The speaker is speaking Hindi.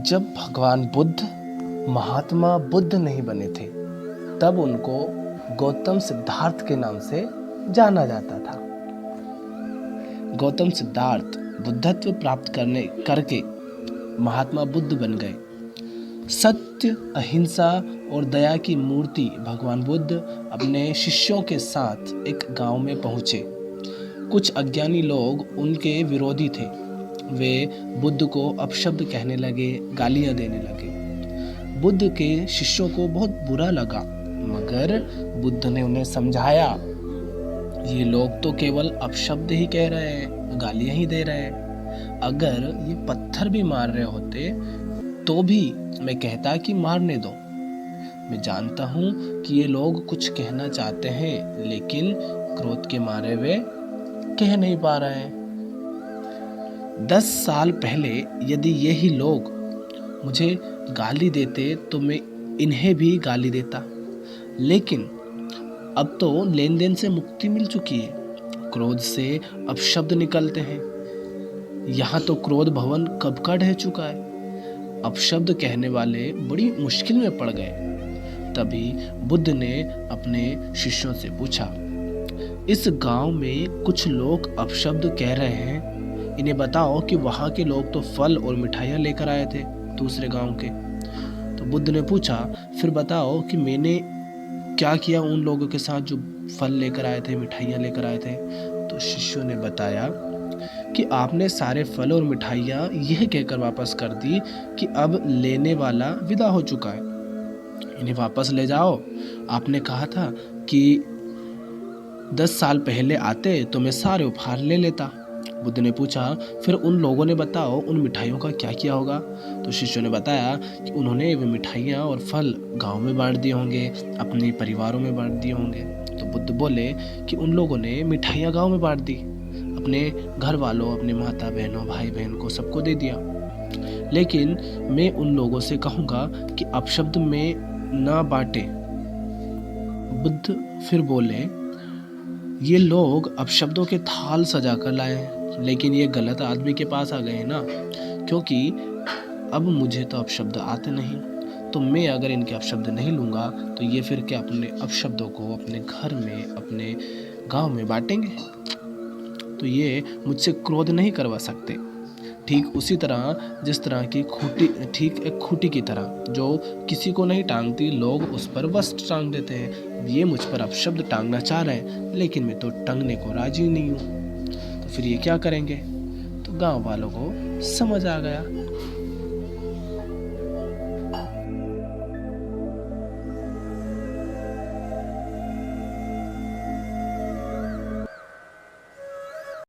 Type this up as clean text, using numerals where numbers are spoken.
जब भगवान बुद्ध महात्मा बुद्ध नहीं बने थे तब उनको गौतम सिद्धार्थ के नाम से जाना जाता था। गौतम सिद्धार्थ बुद्धत्व प्राप्त करके महात्मा बुद्ध बन गए। सत्य, अहिंसा और दया की मूर्ति भगवान बुद्ध अपने शिष्यों के साथ एक गांव में पहुंचे। कुछ अज्ञानी लोग उनके विरोधी थे। वे बुद्ध को अपशब्द कहने लगे, गालियां देने लगे। बुद्ध के शिष्यों को बहुत बुरा लगा, मगर बुद्ध ने उन्हें समझाया, ये लोग तो केवल अपशब्द ही कह रहे हैं, गालियां ही दे रहे हैं। अगर ये पत्थर भी मार रहे होते तो भी मैं कहता कि मारने दो। मैं जानता हूँ कि ये लोग कुछ कहना चाहते हैं, लेकिन क्रोध के मारे वे कह नहीं पा रहे हैं। 10 साल पहले यदि यही लोग मुझे गाली देते तो मैं इन्हें भी गाली देता, लेकिन अब तो लेन देन से मुक्ति मिल चुकी है। क्रोध से अपशब्द निकलते हैं। यहाँ तो क्रोध भवन कब का ढह चुका है। अपशब्द कहने वाले बड़ी मुश्किल में पड़ गए। तभी बुद्ध ने अपने शिष्यों से पूछा, इस गांव में कुछ लोग अपशब्द कह रहे हैं, इन्हें बताओ कि वहाँ के लोग तो फल और मिठाइयाँ लेकर आए थे दूसरे गांव के। तो बुद्ध ने पूछा, फिर बताओ कि मैंने क्या किया उन लोगों के साथ जो फल लेकर आए थे, मिठाइयाँ लेकर आए थे। तो शिष्यों ने बताया कि आपने सारे फल और मिठाइयाँ यह कहकर वापस कर दी कि अब लेने वाला विदा हो चुका है, इन्हें वापस ले जाओ। आपने कहा था कि 10 साल पहले आते तो मैं सारे उपहार ले लेता। बुद्ध ने पूछा, फिर उन लोगों ने बताओ उन मिठाइयों का क्या किया होगा। तो शिष्यों ने बताया कि उन्होंने वे मिठाइयाँ और फल गांव में बांट दिए होंगे, अपने परिवारों में बांट दिए होंगे। तो बुद्ध बोले कि उन लोगों ने मिठाइयाँ गांव में बांट दी, अपने घर वालों, अपने माता बहनों, भाई बहन को सबको दे दिया, लेकिन मैं उन लोगों से कहूँगा कि अपशब्द में ना बांटे। बुद्ध फिर बोले, ये लोग अपशब्दों के थाल सजा कर लाए हैं, लेकिन ये गलत आदमी के पास आ गए ना, क्योंकि अब मुझे तो अपशब्द आते नहीं। तो मैं अगर इनके अपशब्द नहीं लूँगा तो ये फिर क्या अपने अपशब्दों को अपने घर में, अपने गांव में बांटेंगे। तो ये मुझसे क्रोध नहीं करवा सकते। ठीक उसी तरह जिस तरह की खूंटी, ठीक एक खूंटी की तरह जो किसी को नहीं टांगती, लोग उस पर वस्त्र टांग देते हैं। ये मुझ पर अपशब्द टांगना चाह रहे हैं, लेकिन मैं तो टांगने को राजी नहीं हूँ। तो फिर ये क्या करेंगे। तो गांव वालों को समझ आ गया।